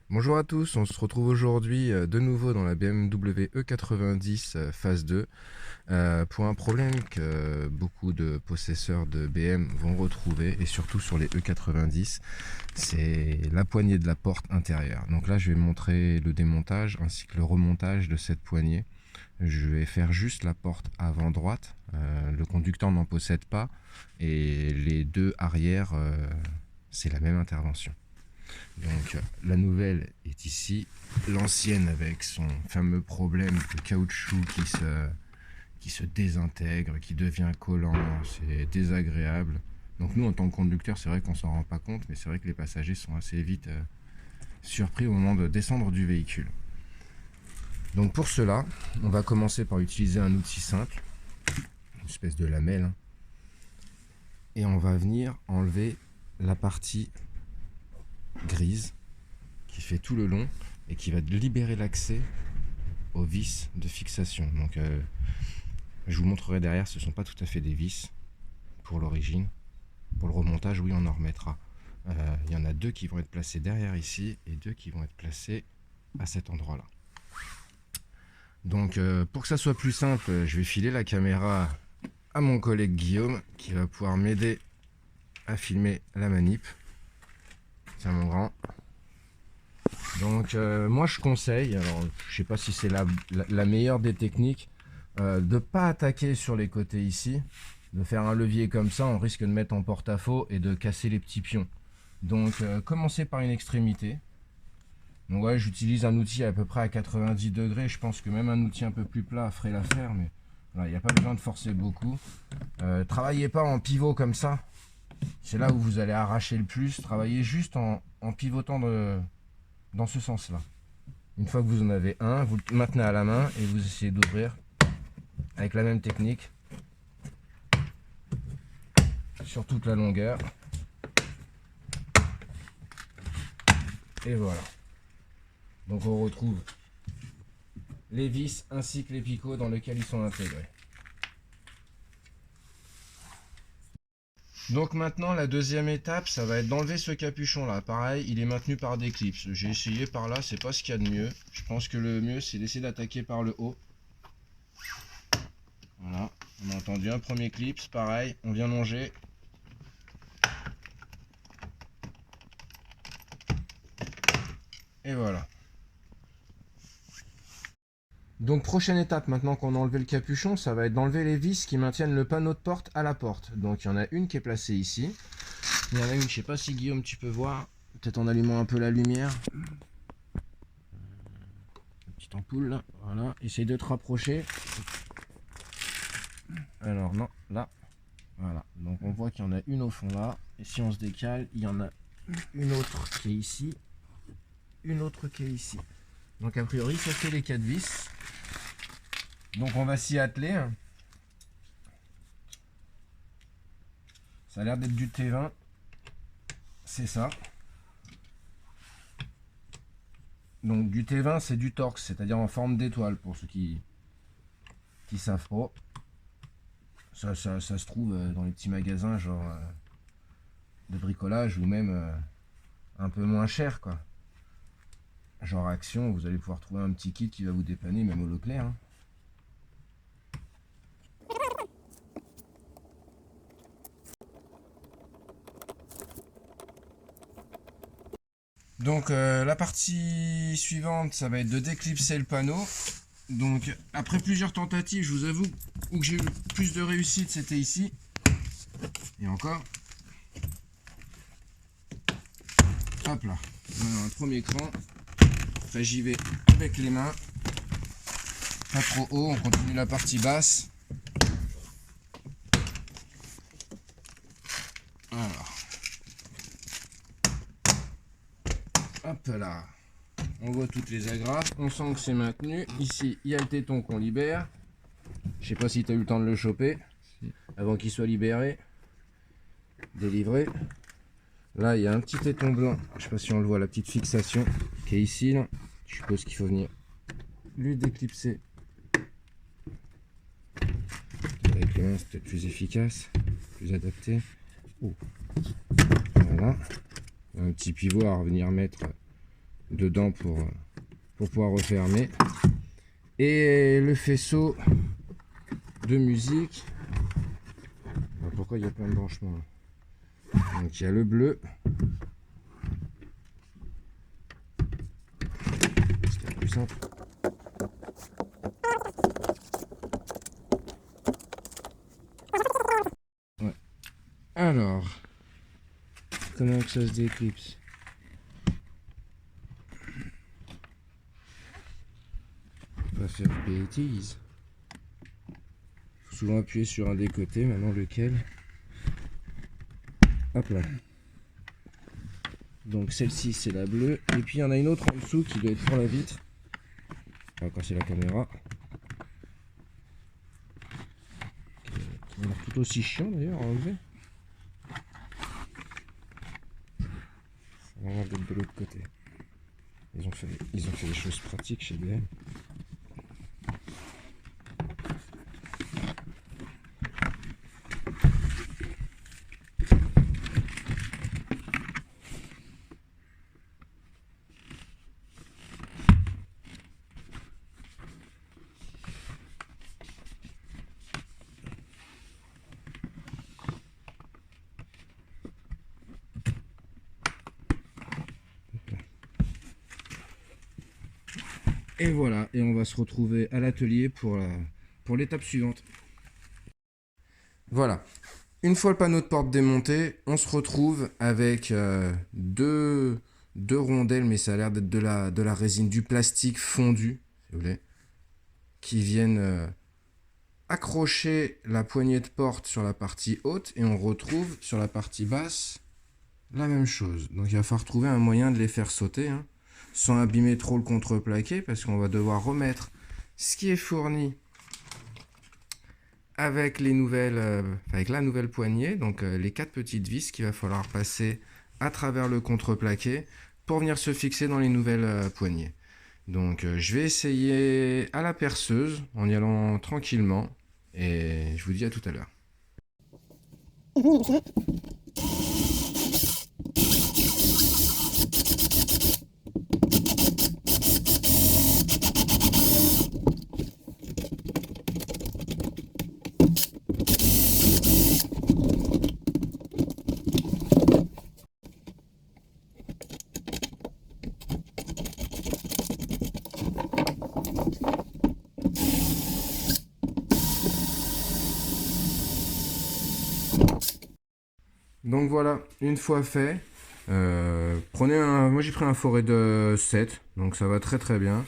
Bonjour à tous, on se retrouve aujourd'hui de nouveau dans la BMW E90 phase 2 pour un problème que beaucoup de possesseurs de BM vont retrouver et surtout sur les E90, c'est la poignée de la porte intérieure. Donc là je vais montrer le démontage ainsi que le remontage de cette poignée. Je vais faire juste la porte avant droite, le conducteur n'en possède pas et les deux arrières c'est la même intervention. Donc la nouvelle est ici, l'ancienne avec son fameux problème de caoutchouc qui se désintègre, qui devient collant, c'est désagréable. Donc nous en tant que conducteur c'est vrai qu'on s'en rend pas compte, mais c'est vrai que les passagers sont assez vite surpris au moment de descendre du véhicule. Donc pour cela, on va commencer par utiliser un outil simple, une espèce de lamelle, hein, et on va venir enlever la partie grise qui fait tout le long et qui va libérer l'accès aux vis de fixation. Donc je vous montrerai derrière, ce ne sont pas tout à fait des vis pour l'origine. Pour le remontage, oui, on en remettra. Il y en a deux qui vont être placés derrière ici et deux qui vont être placés à cet endroit là. Donc pour que ça soit plus simple, je vais filer la caméra à mon collègue Guillaume qui va pouvoir m'aider à filmer la manip. Tiens mon grand. Donc moi je conseille, alors je sais pas si c'est la meilleure des techniques, de pas attaquer sur les côtés ici, de faire un levier comme ça, on risque de mettre en porte-à-faux et de casser les petits pions. Donc commencez par une extrémité. Donc ouais, j'utilise un outil à peu près à 90 degrés, je pense que même un outil un peu plus plat ferait l'affaire, mais voilà, il n'y a pas besoin de forcer beaucoup. Travaillez pas en pivot comme ça, c'est là où vous allez arracher le plus, travaillez juste en pivotant dans ce sens-là. Une fois que vous en avez un, vous le maintenez à la main et vous essayez d'ouvrir avec la même technique sur toute la longueur. Et voilà. Donc on retrouve les vis ainsi que les picots dans lesquels ils sont intégrés. Donc maintenant la deuxième étape, ça va être d'enlever ce capuchon là. Pareil, il est maintenu par des clips. J'ai essayé par là, c'est pas ce qu'il y a de mieux. Je pense que le mieux c'est d'essayer d'attaquer par le haut. Voilà, on a entendu un premier clip, pareil, on vient longer. Et voilà. Donc prochaine étape, maintenant qu'on a enlevé le capuchon, ça va être d'enlever les vis qui maintiennent le panneau de porte à la porte. Donc il y en a une qui est placée ici. Il y en a une, je sais pas si Guillaume tu peux voir, peut-être en allumant un peu la lumière. La petite ampoule là, voilà. Essaye de te rapprocher. Alors non, là. Voilà. Donc on voit qu'il y en a une au fond là. Et si on se décale, il y en a une autre qui est ici. Une autre qui est ici. Donc a priori ça fait les 4 vis. Donc on va s'y atteler. Ça a l'air d'être du T20. C'est ça. Donc du T20 c'est du Torx, c'est-à-dire en forme d'étoile pour ceux qui savent pas. Ça se trouve dans les petits magasins genre de bricolage ou même un peu moins cher quoi. Genre Action, vous allez pouvoir trouver un petit kit qui va vous dépanner même au Leclerc. Hein. Donc la partie suivante, ça va être de déclipser le panneau. Donc après plusieurs tentatives, je vous avoue, où j'ai eu le plus de réussite, c'était ici. Et encore. Hop là. Voilà, un premier cran. Après j'y vais avec les mains. Pas trop haut, on continue la partie basse. Alors. Hop là. On voit toutes les agrafes, on sent que c'est maintenu. Ici, il y a le téton qu'on libère. Je sais pas si tu as eu le temps de le choper avant qu'il soit libéré, délivré. Là, il y a un petit téton blanc. Je sais pas si on le voit, la petite fixation qui est ici. Là. Je suppose qu'il faut venir lui déclipser. Avec les mains, c'est peut-être plus efficace, plus adapté. Oh. Voilà. Un petit pivot à revenir mettre dedans pour pouvoir refermer. Et le faisceau de musique. Alors pourquoi il y a plein de branchements là? Donc il y a le bleu. C'est plus simple. Ouais. Alors, comment que ça se déclipse? On va faire de bêtises. Faut souvent appuyer sur un des côtés, maintenant lequel? Hop là. Donc celle-ci c'est la bleue. Et puis il y en a une autre en dessous qui doit être pour la vitre. On va casser la caméra. Qui a l'air tout aussi chiant d'ailleurs à enlever. Ça va l'air d'être de l'autre côté. Ils ont fait des choses pratiques chez BM. Et voilà, et on va se retrouver à l'atelier pour l'étape suivante. Voilà, une fois le panneau de porte démonté, on se retrouve avec deux rondelles, mais ça a l'air d'être de la résine, du plastique fondu, si vous voulez, qui viennent accrocher la poignée de porte sur la partie haute, et on retrouve sur la partie basse la même chose. Donc il va falloir trouver un moyen de les faire sauter, hein, sans abîmer trop le contreplaqué, parce qu'on va devoir remettre ce qui est fourni avec les nouvelles, avec la nouvelle poignée, donc les 4 petites vis qu'il va falloir passer à travers le contreplaqué pour venir se fixer dans les nouvelles poignées. Donc je vais essayer à la perceuse en y allant tranquillement, et je vous dis à tout à l'heure. Donc voilà, une fois fait, moi j'ai pris un forêt de 7, donc ça va très très bien.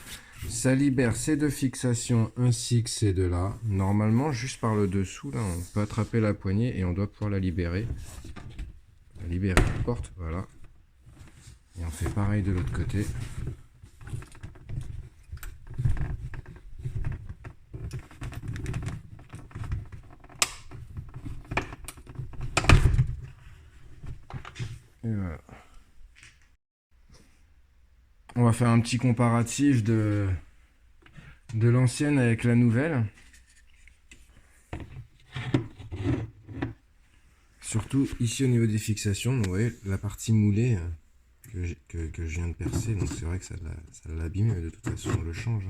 Ça libère ces deux fixations ainsi que ces deux là. Normalement, juste par le dessous, là, on peut attraper la poignée et on doit pouvoir la libérer. Libérer la porte, voilà. Et on fait pareil de l'autre côté. Et voilà. On va faire un petit comparatif de l'ancienne avec la nouvelle. Surtout ici au niveau des fixations, vous voyez la partie moulée que je viens de percer, donc c'est vrai que ça l'a abîmé, mais de toute façon on le change.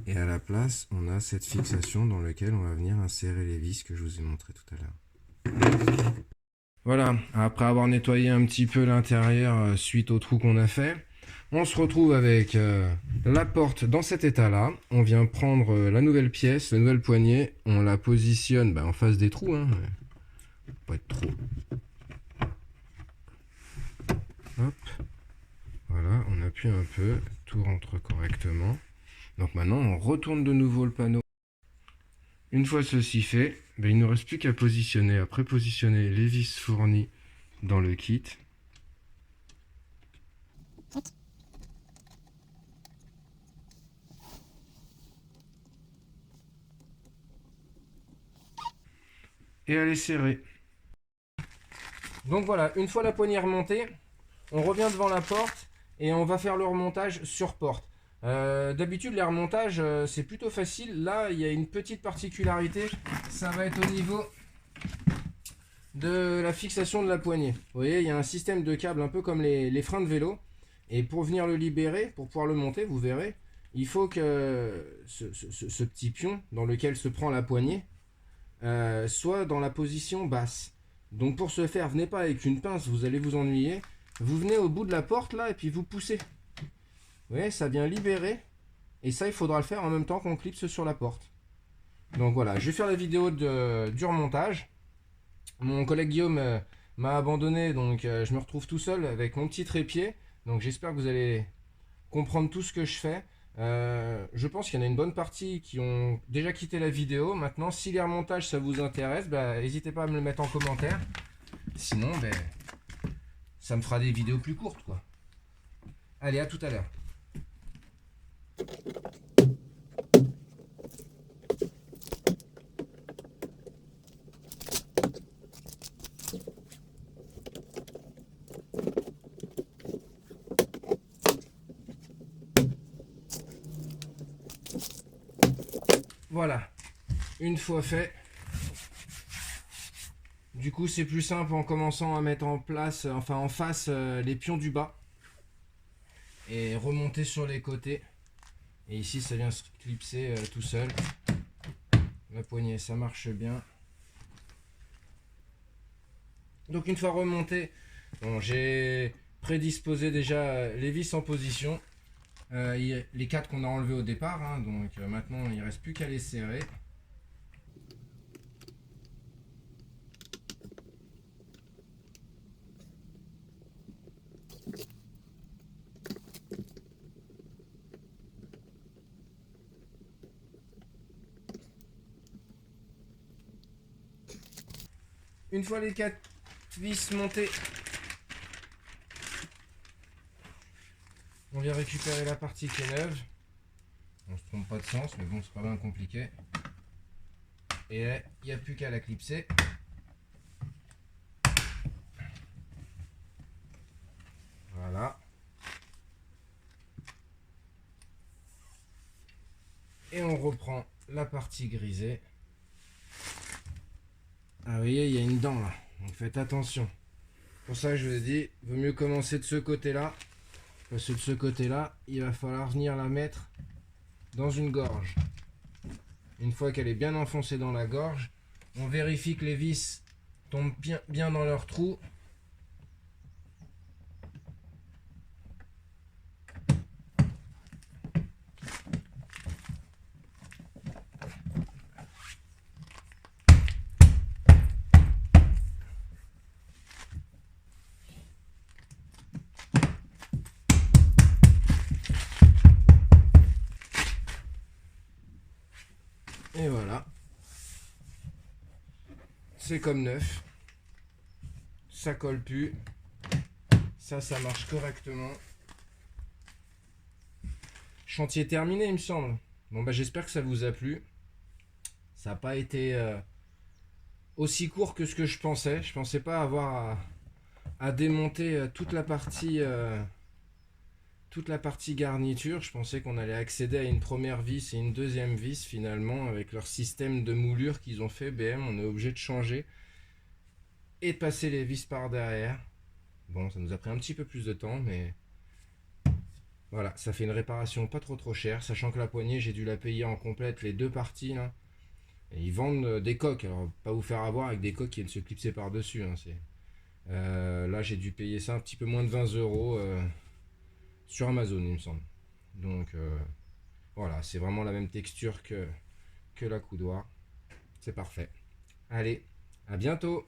Et à la place, on a cette fixation dans laquelle on va venir insérer les vis que je vous ai montré tout à l'heure. Voilà, après avoir nettoyé un petit peu l'intérieur suite au trou qu'on a fait, on se retrouve avec la porte dans cet état-là. On vient prendre la nouvelle pièce, la nouvelle poignée, on la positionne en face des trous, hein. Pas être trop. Hop, voilà, on appuie un peu, tout rentre correctement. Donc maintenant, on retourne de nouveau le panneau. Une fois ceci fait, il ne reste plus qu'à positionner, à prépositionner les vis fournies dans le kit. Et à les serrer. Donc voilà, une fois la poignée remontée, on revient devant la porte et on va faire le remontage sur porte. D'habitude les remontages c'est plutôt facile. Là il y a une petite particularité, ça va être au niveau de la fixation de la poignée. Vous voyez, il y a un système de câble un peu comme les freins de vélo. Et pour venir le libérer, pour pouvoir le monter, vous verrez, il faut que ce petit pion dans lequel se prend la poignée soit dans la position basse. Donc pour ce faire, venez pas avec une pince, vous allez vous ennuyer. Vous venez au bout de la porte là et puis vous poussez. Vous voyez, ça vient libérer. Et ça, il faudra le faire en même temps qu'on clipse sur la porte. Donc voilà, je vais faire la vidéo du remontage. Mon collègue Guillaume m'a abandonné, donc je me retrouve tout seul avec mon petit trépied. Donc j'espère que vous allez comprendre tout ce que je fais. Je pense qu'il y en a une bonne partie qui ont déjà quitté la vidéo. Maintenant, si les remontages ça vous intéresse, n'hésitez pas à me le mettre en commentaire. Sinon, ça me fera des vidéos plus courtes, quoi. Allez, à tout à l'heure. Voilà, une fois fait. Du coup, c'est plus simple en commençant à mettre en place, enfin en face, les pions du bas et remonter sur les côtés. Et ici, ça vient se clipser tout seul. La poignée, ça marche bien. Donc une fois remonté, bon, j'ai prédisposé déjà les vis en position. Les 4 qu'on a enlevés au départ, hein, donc maintenant il ne reste plus qu'à les serrer. Une fois les 4 vis montées, on vient récupérer la partie qui est neuve. On se trompe pas de sens, mais bon, c'est pas bien compliqué. Et là, il n'y a plus qu'à la clipser. Voilà. Et on reprend la partie grisée. Ah, vous voyez, il y a une dent là. Donc faites attention. Pour ça, je vous ai dit, il vaut mieux commencer de ce côté-là. Parce que de ce côté-là, il va falloir venir la mettre dans une gorge. Une fois qu'elle est bien enfoncée dans la gorge, on vérifie que les vis tombent bien dans leur trou. Et voilà. C'est comme neuf. Ça colle plus. Ça marche correctement. Chantier terminé, il me semble. Bon, j'espère que ça vous a plu. Ça n'a pas été aussi court que ce que je pensais. Je pensais pas avoir à démonter toute la partie garniture. Je pensais qu'on allait accéder à une première vis et une deuxième vis finalement avec leur système de moulure qu'ils ont fait. BM, on est obligé de changer et de passer les vis par derrière. Bon, ça nous a pris un petit peu plus de temps, mais voilà, ça fait une réparation pas trop chère, sachant que la poignée, j'ai dû la payer en complète les deux parties là. Et ils vendent des coques, alors pas vous faire avoir avec des coques qui viennent se clipser par-dessus. Hein, là, j'ai dû payer ça un petit peu moins de 20 euros sur Amazon, il me semble. Donc voilà, c'est vraiment la même texture que la coudoir. C'est parfait. Allez, à bientôt!